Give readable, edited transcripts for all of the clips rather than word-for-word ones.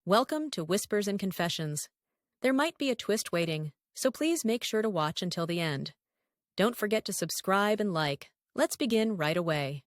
Welcome to Whispers and Confessions. There might be a twist waiting, so please make sure to watch until the end. Don't forget to subscribe and like. Let's begin right away.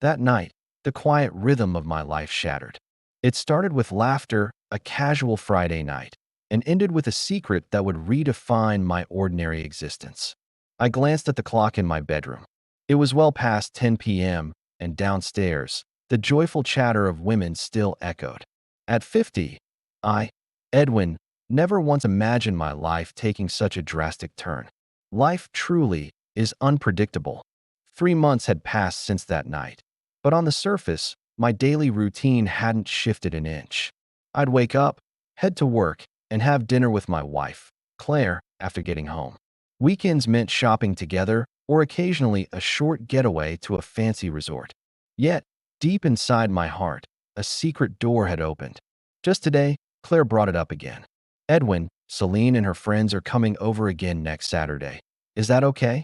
That night, the quiet rhythm of my life shattered. It started with laughter, a casual Friday night, and ended with a secret that would redefine my ordinary existence. I glanced at the clock in my bedroom. It was well past 10 p.m., and downstairs, the joyful chatter of women still echoed. At 50, I, Edwin, never once imagined my life taking such a drastic turn. Life truly is unpredictable. 3 months had passed since that night, but on the surface, my daily routine hadn't shifted an inch. I'd wake up, head to work, and have dinner with my wife, Claire, after getting home. Weekends meant shopping together or occasionally a short getaway to a fancy resort. Yet, deep inside my heart, a secret door had opened. Just today, Claire brought it up again. Edwin, Celine and her friends are coming over again next Saturday. Is that okay?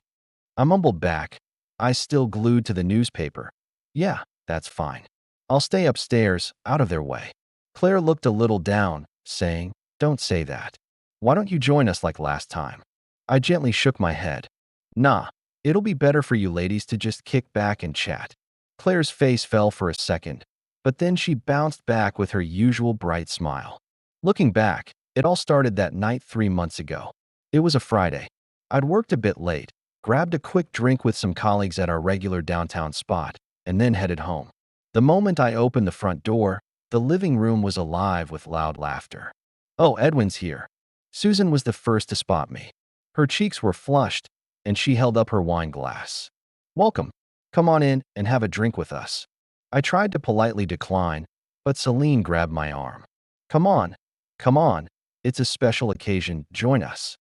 I mumbled back, eyes still glued to the newspaper. Yeah, that's fine. I'll stay upstairs, out of their way. Claire looked a little down, saying, Don't say that. Why don't you join us like last time? I gently shook my head. Nah, it'll be better for you ladies to just kick back and chat. Claire's face fell for a second, but then she bounced back with her usual bright smile. Looking back, it all started that night 3 months ago. It was a Friday. I'd worked a bit late, grabbed a quick drink with some colleagues at our regular downtown spot, and then headed home. The moment I opened the front door, the living room was alive with loud laughter. Oh, Edwin's here. Susan was the first to spot me. Her cheeks were flushed, and she held up her wine glass. Welcome. Come on in and have a drink with us. I tried to politely decline, but Celine grabbed my arm. Come on. Come on. It's a special occasion. Join us.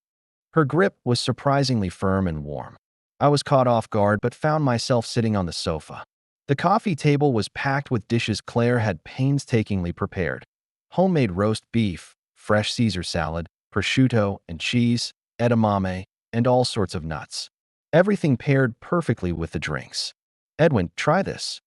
Her grip was surprisingly firm and warm. I was caught off guard but found myself sitting on the sofa. The coffee table was packed with dishes Claire had painstakingly prepared. Homemade roast beef, fresh Caesar salad, prosciutto and cheese, edamame, and all sorts of nuts. Everything paired perfectly with the drinks. Edwin, try this.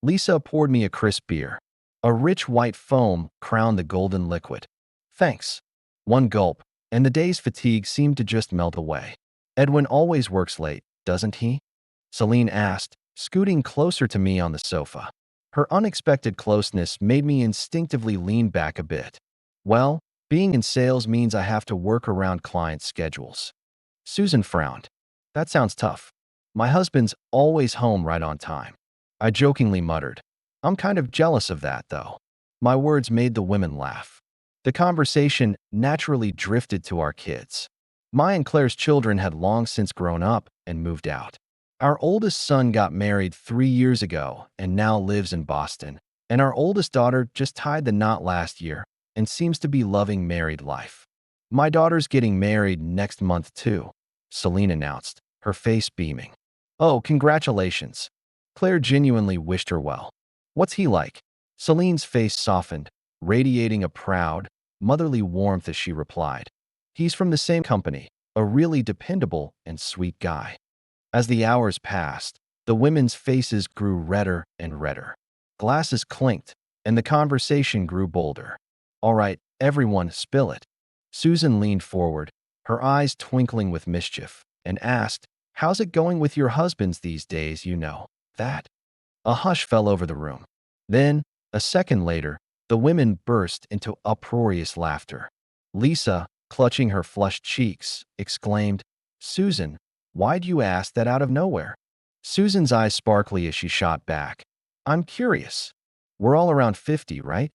Lisa poured me a crisp beer. A rich white foam crowned the golden liquid. Thanks. One gulp, and the day's fatigue seemed to just melt away. Edwin always works late, doesn't he? Celine asked, scooting closer to me on the sofa. Her unexpected closeness made me instinctively lean back a bit. Well, being in sales means I have to work around client schedules. Susan frowned. That sounds tough. My husband's always home right on time. I jokingly muttered. I'm kind of jealous of that, though. My words made the women laugh. The conversation naturally drifted to our kids. My and Claire's children had long since grown up and moved out. Our oldest son got married 3 years ago and now lives in Boston, and our oldest daughter just tied the knot last year and seems to be loving married life. My daughter's getting married next month too, Celine announced, her face beaming. Oh, congratulations. Claire genuinely wished her well. What's he like? Celine's face softened, radiating a proud, motherly warmth as she replied. He's from the same company, a really dependable and sweet guy. As the hours passed, the women's faces grew redder and redder. Glasses clinked, and the conversation grew bolder. All right, everyone, spill it. Susan leaned forward, her eyes twinkling with mischief, and asked, How's it going with your husbands these days, you know, that? A hush fell over the room. Then, a second later, the women burst into uproarious laughter. Lisa, clutching her flushed cheeks, exclaimed, Susan, why'd you ask that out of nowhere? Susan's eyes sparkly as she shot back. I'm curious. We're all around 50, right?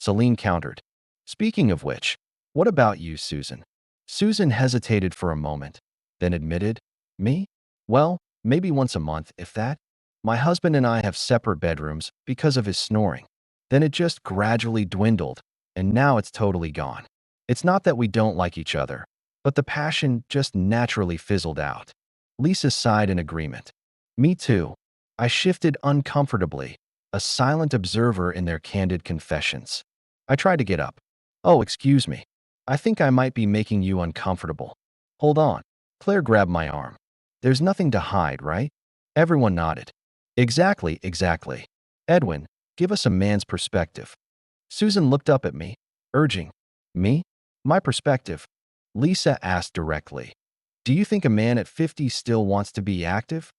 Celine countered. Speaking of which, what about you, Susan? Susan hesitated for a moment, then admitted, Me? Well, maybe once a month, if that. My husband and I have separate bedrooms because of his snoring. Then it just gradually dwindled, and now it's totally gone. It's not that we don't like each other, but the passion just naturally fizzled out. Lisa sighed in agreement. Me too. I shifted uncomfortably, a silent observer in their candid confessions. I tried to get up. Oh, excuse me. I think I might be making you uncomfortable. Hold on. Claire grabbed my arm. There's nothing to hide, right? Everyone nodded. Exactly. Edwin, Give us a man's perspective. Susan looked up at me, urging. Me? My perspective? Lisa asked directly. Do you think a man at 50 still wants to be active?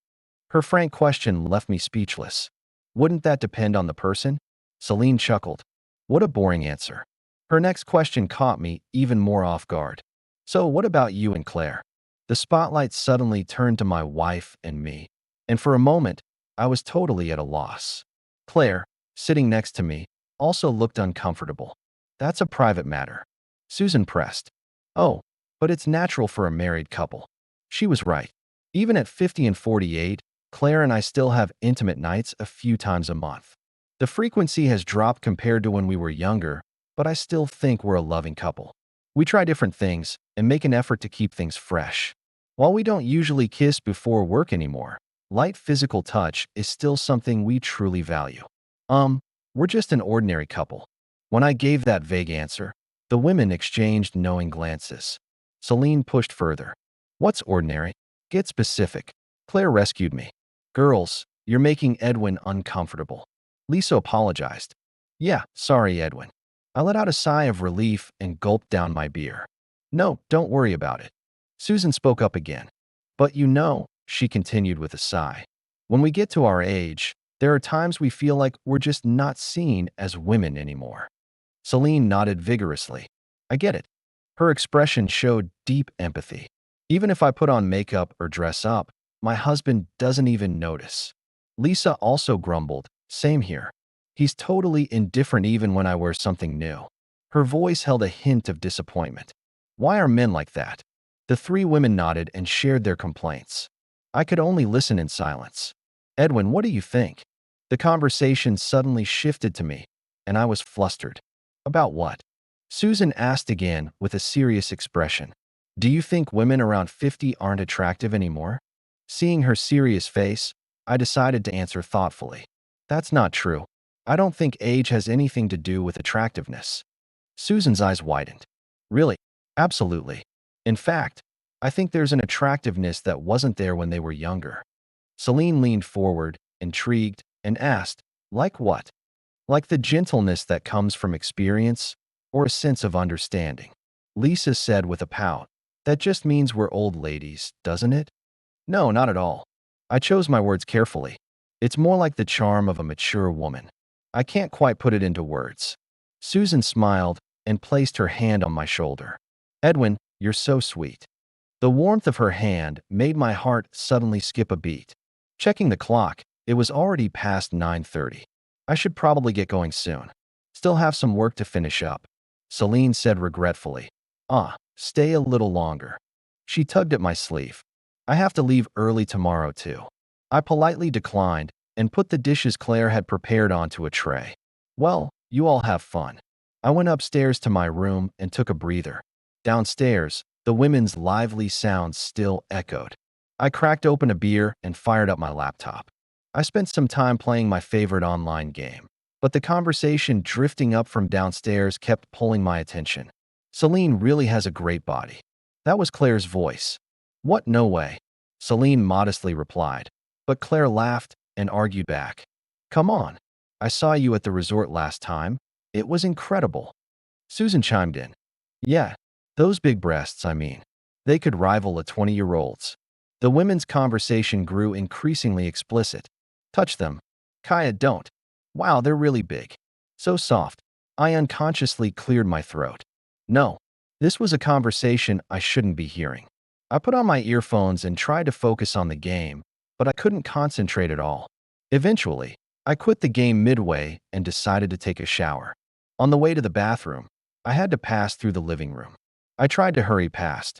Her frank question left me speechless. Wouldn't that depend on the person? Celine chuckled. What a boring answer. Her next question caught me even more off guard. So what about you and Claire? The spotlight suddenly turned to my wife and me, and for a moment, I was totally at a loss. Claire, sitting next to me, also looked uncomfortable. That's a private matter. Susan pressed. Oh, but it's natural for a married couple. She was right. Even at 50 and 48, Claire and I still have intimate nights a few times a month. The frequency has dropped compared to when we were younger, but I still think we're a loving couple. We try different things and make an effort to keep things fresh. While we don't usually kiss before work anymore, light physical touch is still something we truly value. We're just an ordinary couple. When I gave that vague answer, the women exchanged knowing glances. Celine pushed further. What's ordinary? Get specific. Claire rescued me. Girls, you're making Edwin uncomfortable. Lisa apologized. Yeah, sorry, Edwin. I let out a sigh of relief and gulped down my beer. No, don't worry about it. Susan spoke up again. But you know, she continued with a sigh, when we get to our age, there are times we feel like we're just not seen as women anymore. Celine nodded vigorously. I get it. Her expression showed deep empathy. Even if I put on makeup or dress up, my husband doesn't even notice. Lisa also grumbled. Same here. He's totally indifferent even when I wear something new. Her voice held a hint of disappointment. Why are men like that? The three women nodded and shared their complaints. I could only listen in silence. Edwin, what do you think? The conversation suddenly shifted to me, and I was flustered. About what? Susan asked again with a serious expression. Do you think women around 50 aren't attractive anymore? Seeing her serious face, I decided to answer thoughtfully. That's not true. I don't think age has anything to do with attractiveness. Susan's eyes widened. Really? Absolutely. In fact, I think there's an attractiveness that wasn't there when they were younger. Celine leaned forward, intrigued, and asked, like what? Like the gentleness that comes from experience, or a sense of understanding. Lisa said with a pout, that just means we're old ladies, doesn't it? No, not at all. I chose my words carefully. It's more like the charm of a mature woman. I can't quite put it into words. Susan smiled and placed her hand on my shoulder. Edwin, you're so sweet. The warmth of her hand made my heart suddenly skip a beat. Checking the clock, it was already past 9:30. I should probably get going soon. Still have some work to finish up. Celine said regretfully. Stay a little longer. She tugged at my sleeve. I have to leave early tomorrow too. I politely declined and put the dishes Claire had prepared onto a tray. Well, you all have fun. I went upstairs to my room and took a breather. Downstairs, the women's lively sounds still echoed. I cracked open a beer and fired up my laptop. I spent some time playing my favorite online game, but the conversation drifting up from downstairs kept pulling my attention. Celine really has a great body. That was Claire's voice. What, no way? Celine modestly replied, but Claire laughed and argued back. Come on. I saw you at the resort last time. It was incredible. Susan chimed in. Yeah, those big breasts, I mean. They could rival a 20-year-old's. The women's conversation grew increasingly explicit. Touch them. Kaya, don't. Wow, they're really big. So soft. I unconsciously cleared my throat. No, this was a conversation I shouldn't be hearing. I put on my earphones and tried to focus on the game, but I couldn't concentrate at all. Eventually, I quit the game midway and decided to take a shower. On the way to the bathroom, I had to pass through the living room. I tried to hurry past.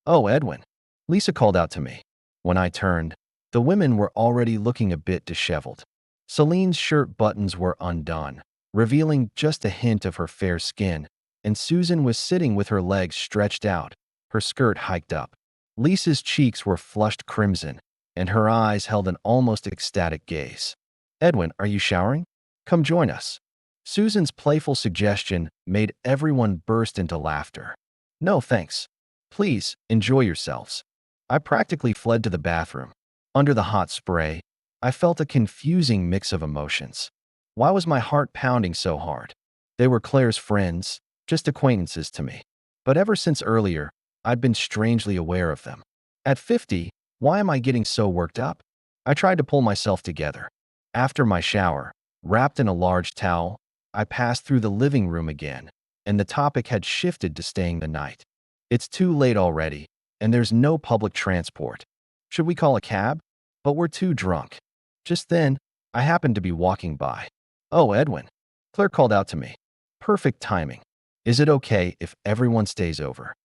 Oh, Edwin. Lisa called out to me. When I turned, the women were already looking a bit disheveled. Celine's shirt buttons were undone, revealing just a hint of her fair skin, and Susan was sitting with her legs stretched out, her skirt hiked up. Lisa's cheeks were flushed crimson, and her eyes held an almost ecstatic gaze. Edwin, are you showering? Come join us. Susan's playful suggestion made everyone burst into laughter. No, thanks. Please, enjoy yourselves. I practically fled to the bathroom. Under the hot spray, I felt a confusing mix of emotions. Why was my heart pounding so hard? They were Claire's friends, just acquaintances to me. But ever since earlier, I'd been strangely aware of them. At 50, why am I getting so worked up? I tried to pull myself together. After my shower, wrapped in a large towel, I passed through the living room again, and the topic had shifted to staying the night. It's too late already, and there's no public transport. Should we call a cab? But we're too drunk. Just then, I happened to be walking by. Oh, Edwin. Claire called out to me. Perfect timing. Is it okay if everyone stays over?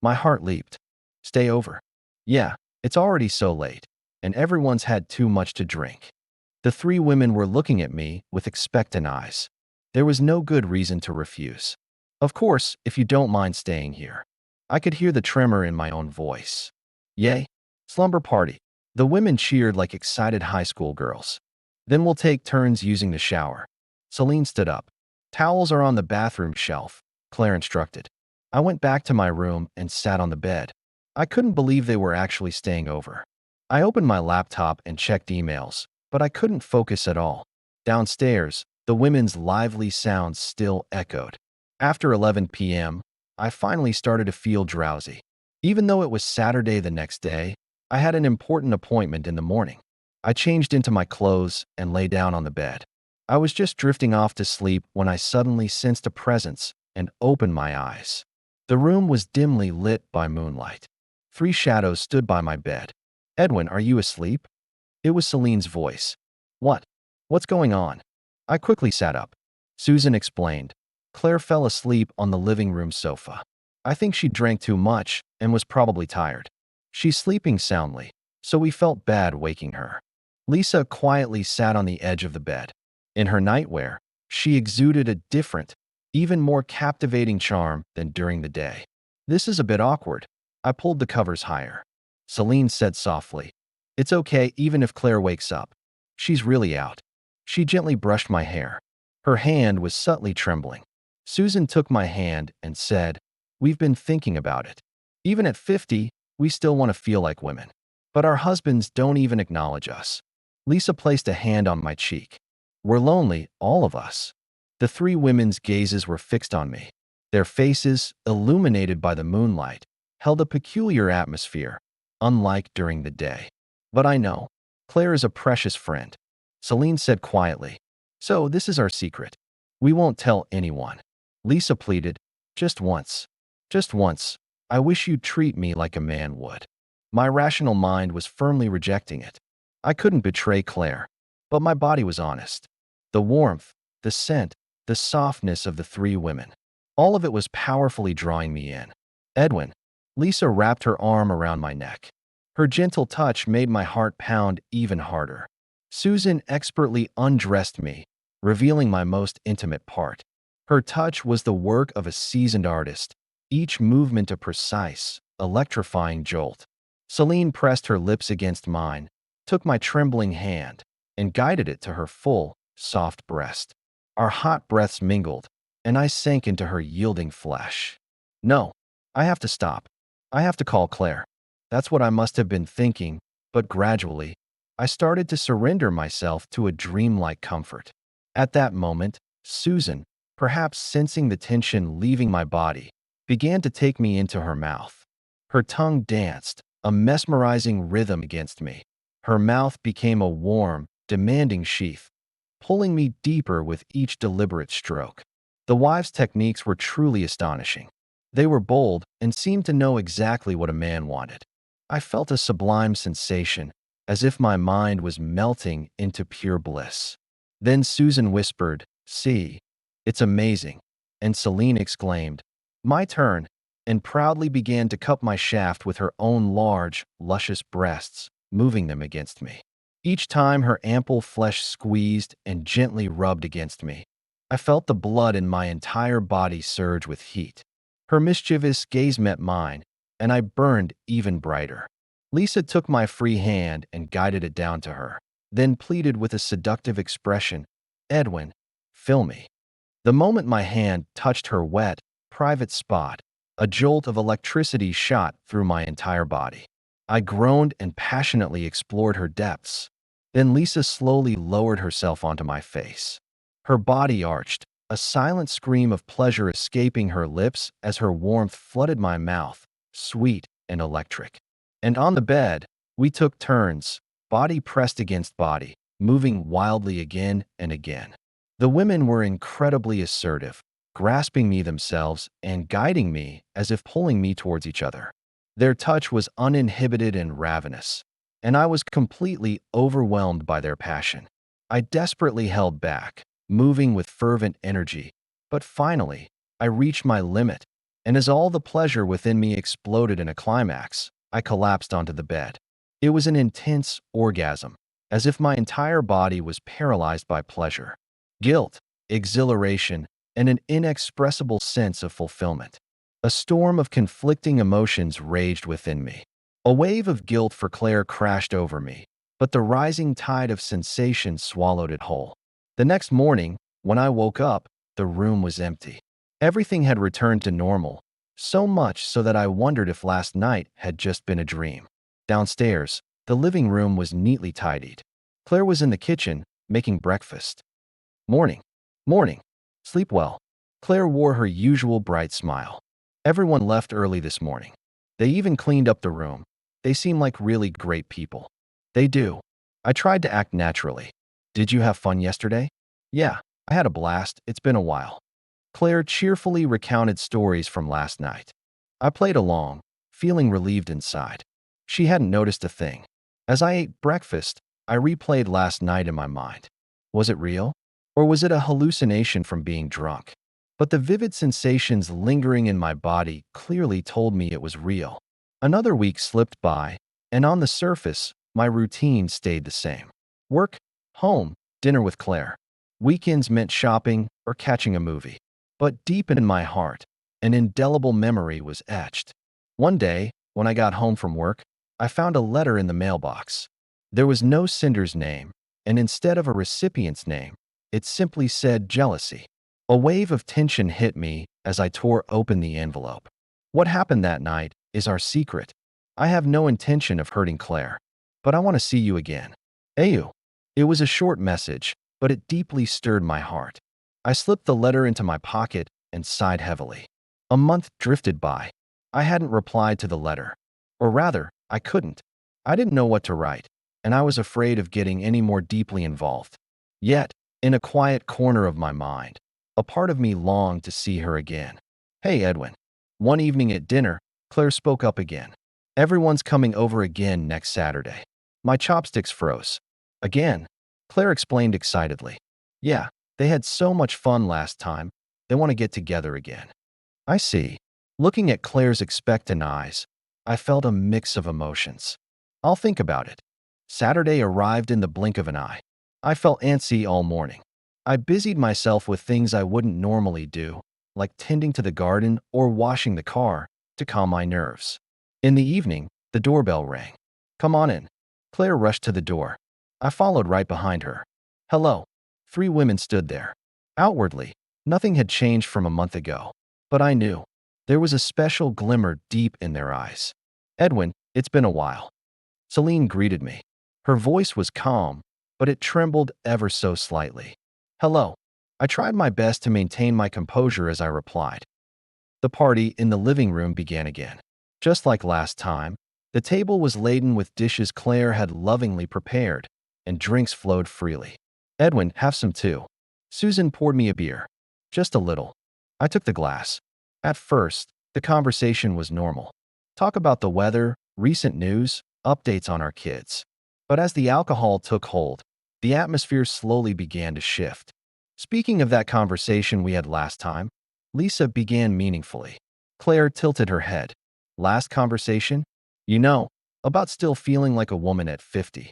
My heart leaped. Stay over? Yeah, it's already so late, and everyone's had too much to drink. The three women were looking at me with expectant eyes. There was no good reason to refuse. Of course, if you don't mind staying here. I could hear the tremor in my own voice. Yay, slumber party. The women cheered like excited high school girls. Then we'll take turns using the shower. Celine stood up. Towels are on the bathroom shelf, Claire instructed. I went back to my room and sat on the bed. I couldn't believe they were actually staying over. I opened my laptop and checked emails, but I couldn't focus at all. Downstairs, the women's lively sounds still echoed. After 11 p.m., I finally started to feel drowsy. Even though it was Saturday the next day, I had an important appointment in the morning. I changed into my clothes and lay down on the bed. I was just drifting off to sleep when I suddenly sensed a presence and opened my eyes. The room was dimly lit by moonlight. Three shadows stood by my bed. Edwin, are you asleep? It was Celine's voice. What? What's going on? I quickly sat up. Susan explained. Claire fell asleep on the living room sofa. I think she drank too much and was probably tired. She's sleeping soundly, so we felt bad waking her. Lisa quietly sat on the edge of the bed. In her nightwear, she exuded a different, even more captivating charm than during the day. This is a bit awkward. I pulled the covers higher. Celine said softly, It's okay even if Claire wakes up. She's really out. She gently brushed my hair. Her hand was subtly trembling. Susan took my hand and said, We've been thinking about it. Even at 50, we still want to feel like women. But our husbands don't even acknowledge us. Lisa placed a hand on my cheek. We're lonely, all of us. The three women's gazes were fixed on me. Their faces, illuminated by the moonlight, held a peculiar atmosphere, unlike during the day. But I know, Claire is a precious friend. Celine said quietly, So this is our secret. We won't tell anyone. Lisa pleaded, Just once. Just once. I wish you'd treat me like a man would. My rational mind was firmly rejecting it. I couldn't betray Claire, but my body was honest. The warmth, the scent, the softness of the three women. All of it was powerfully drawing me in. Edwin. Lisa wrapped her arm around my neck. Her gentle touch made my heart pound even harder. Susan expertly undressed me, revealing my most intimate part. Her touch was the work of a seasoned artist, each movement a precise, electrifying jolt. Celine pressed her lips against mine, took my trembling hand, and guided it to her full, soft breast. Our hot breaths mingled, and I sank into her yielding flesh. No, I have to stop. I have to call Claire. That's what I must have been thinking, but gradually, I started to surrender myself to a dreamlike comfort. At that moment, Susan, perhaps sensing the tension leaving my body, began to take me into her mouth. Her tongue danced, a mesmerizing rhythm against me. Her mouth became a warm, demanding sheath, pulling me deeper with each deliberate stroke. The wives' techniques were truly astonishing. They were bold and seemed to know exactly what a man wanted. I felt a sublime sensation, as if my mind was melting into pure bliss. Then Susan whispered, See, it's amazing. And Celine exclaimed, My turn, and proudly began to cup my shaft with her own large, luscious breasts, moving them against me. Each time her ample flesh squeezed and gently rubbed against me, I felt the blood in my entire body surge with heat. Her mischievous gaze met mine, and I burned even brighter. Lisa took my free hand and guided it down to her, then pleaded with a seductive expression, Edwin, fill me. The moment my hand touched her wet, private spot, a jolt of electricity shot through my entire body. I groaned and passionately explored her depths. Then Lisa slowly lowered herself onto my face. Her body arched, a silent scream of pleasure escaping her lips as her warmth flooded my mouth, sweet and electric. And on the bed, we took turns, body pressed against body, moving wildly again and again. The women were incredibly assertive, grasping me themselves and guiding me as if pulling me towards each other. Their touch was uninhibited and ravenous, and I was completely overwhelmed by their passion. I desperately held back, moving with fervent energy, but finally, I reached my limit, and as all the pleasure within me exploded in a climax, I collapsed onto the bed. It was an intense orgasm, as if my entire body was paralyzed by pleasure, guilt, exhilaration, and an inexpressible sense of fulfillment. A storm of conflicting emotions raged within me. A wave of guilt for Claire crashed over me, but the rising tide of sensation swallowed it whole. The next morning, when I woke up, the room was empty. Everything had returned to normal, so much so that I wondered if last night had just been a dream. Downstairs, the living room was neatly tidied. Claire was in the kitchen, making breakfast. Morning. Morning. Sleep well. Claire wore her usual bright smile. Everyone left early this morning. They even cleaned up the room. They seem like really great people. They do. I tried to act naturally. Did you have fun yesterday? Yeah, I had a blast. It's been a while. Claire cheerfully recounted stories from last night. I played along, feeling relieved inside. She hadn't noticed a thing. As I ate breakfast, I replayed last night in my mind. Was it real? Or was it a hallucination from being drunk? But the vivid sensations lingering in my body clearly told me it was real. Another week slipped by, and on the surface, my routine stayed the same. Work, home, dinner with Claire. Weekends meant shopping or catching a movie. But deep in my heart, an indelible memory was etched. One day, when I got home from work, I found a letter in the mailbox. There was no sender's name, and instead of a recipient's name, it simply said jealousy. A wave of tension hit me as I tore open the envelope. What happened that night is our secret. I have no intention of hurting Claire, but I want to see you again. Ayu. It was a short message, but it deeply stirred my heart. I slipped the letter into my pocket and sighed heavily. A month drifted by. I hadn't replied to the letter. Or rather, I couldn't. I didn't know what to write, and I was afraid of getting any more deeply involved. Yet, in a quiet corner of my mind, a part of me longed to see her again. Hey, Edwin. One evening at dinner, Claire spoke up again. Everyone's coming over again next Saturday. My chopsticks froze. Again, Claire explained excitedly. Yeah, they had so much fun last time, they want to get together again. I see. Looking at Claire's expectant eyes, I felt a mix of emotions. I'll think about it. Saturday arrived in the blink of an eye. I felt antsy all morning. I busied myself with things I wouldn't normally do, like tending to the garden or washing the car, to calm my nerves. In the evening, the doorbell rang. Come on in. Claire rushed to the door. I followed right behind her. Hello. 3 women stood there. Outwardly, nothing had changed from a month ago, but I knew. There was a special glimmer deep in their eyes. Edwin, it's been a while. Celine greeted me. Her voice was calm, but it trembled ever so slightly. Hello. I tried my best to maintain my composure as I replied. The party in the living room began again. Just like last time, the table was laden with dishes Claire had lovingly prepared, and drinks flowed freely. Edwin, have some too. Susan poured me a beer. Just a little. I took the glass. At first, the conversation was normal. Talk about the weather, recent news, updates on our kids. But as the alcohol took hold, the atmosphere slowly began to shift. Speaking of that conversation we had last time, Lisa began meaningfully. Claire tilted her head. Last conversation? You know, about still feeling like a woman at 50.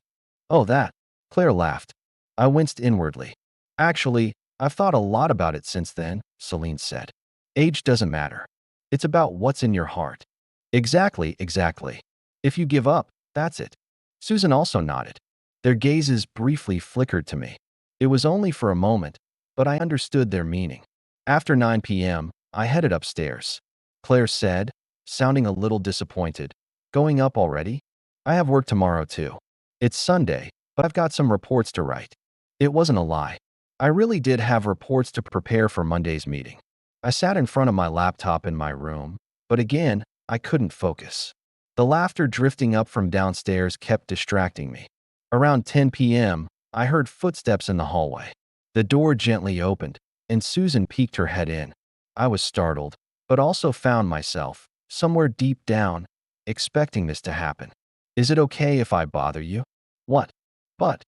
Oh, that. Claire laughed. I winced inwardly. Actually, I've thought a lot about it since then, Celine said. Age doesn't matter. It's about what's in your heart. Exactly, exactly. If you give up, that's it. Susan also nodded. Their gazes briefly flickered to me. It was only for a moment, but I understood their meaning. After 9 p.m., I headed upstairs. Claire said, sounding a little disappointed. Going up already? I have work tomorrow too. It's Sunday, but I've got some reports to write. It wasn't a lie. I really did have reports to prepare for Monday's meeting. I sat in front of my laptop in my room, but again, I couldn't focus. The laughter drifting up from downstairs kept distracting me. Around 10 p.m., I heard footsteps in the hallway. The door gently opened, and Susan peeked her head in. I was startled, but also found myself, somewhere deep down, expecting this to happen. Is it okay if I bother you? What? But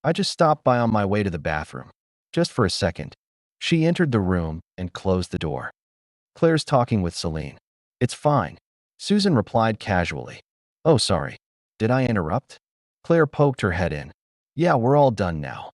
I just stopped by on my way to the bathroom. Just for a second. She entered the room and closed the door. Claire's talking with Celine. It's fine. Susan replied casually. Oh, sorry. Did I interrupt? Claire poked her head in. Yeah, we're all done now.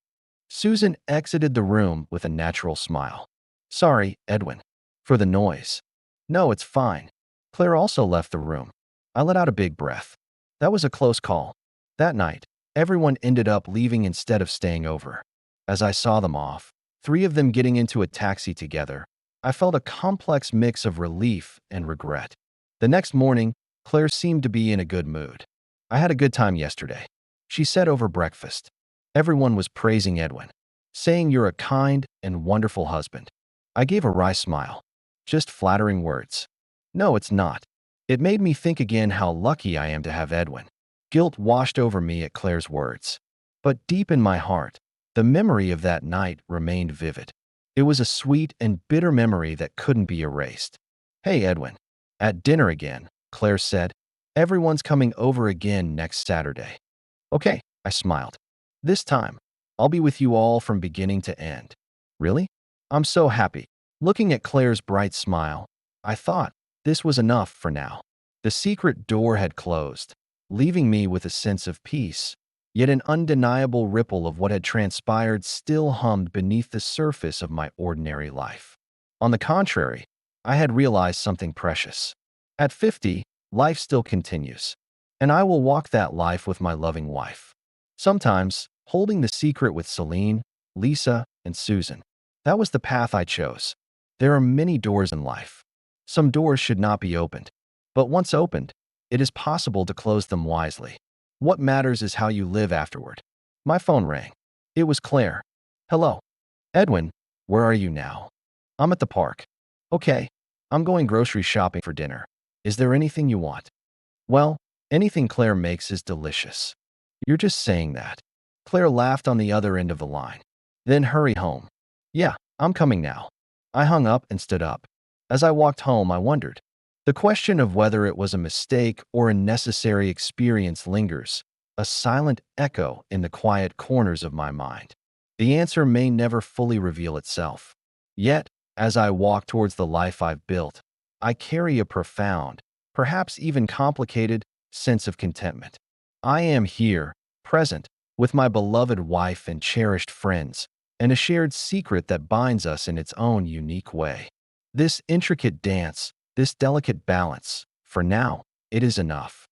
Susan exited the room with a natural smile. Sorry, Edwin, for the noise. No, it's fine. Claire also left the room. I let out a big breath. That was a close call. That night, everyone ended up leaving instead of staying over. As I saw them off, 3 of them getting into a taxi together, I felt a complex mix of relief and regret. The next morning, Claire seemed to be in a good mood. I had a good time yesterday, she said over breakfast. Everyone was praising Edwin, saying you're a kind and wonderful husband. I gave a wry smile. Just flattering words. No, it's not. It made me think again how lucky I am to have Edwin. Guilt washed over me at Claire's words. But deep in my heart, the memory of that night remained vivid. It was a sweet and bitter memory that couldn't be erased. Hey, Edwin. At dinner again, Claire said. Everyone's coming over again next Saturday. Okay, I smiled. This time, I'll be with you all from beginning to end. Really? I'm so happy. Looking at Claire's bright smile, I thought this was enough for now. The secret door had closed, leaving me with a sense of peace. Yet an undeniable ripple of what had transpired still hummed beneath the surface of my ordinary life. On the contrary, I had realized something precious. At 50, life still continues, and I will walk that life with my loving wife. Sometimes, holding the secret with Celine, Lisa, and Susan. That was the path I chose. There are many doors in life. Some doors should not be opened, but once opened, it is possible to close them wisely. What matters is how you live afterward. My phone rang. It was Claire. Hello. Edwin, where are you now? I'm at the park. Okay. I'm going grocery shopping for dinner. Is there anything you want? Well, anything Claire makes is delicious. You're just saying that. Claire laughed on the other end of the line. Then hurry home. Yeah, I'm coming now. I hung up and stood up. As I walked home, I wondered. The question of whether it was a mistake or a necessary experience lingers, a silent echo in the quiet corners of my mind. The answer may never fully reveal itself. Yet, as I walk towards the life I've built, I carry a profound, perhaps even complicated, sense of contentment. I am here, present, with my beloved wife and cherished friends, and a shared secret that binds us in its own unique way. This intricate dance, this delicate balance, for now, it is enough.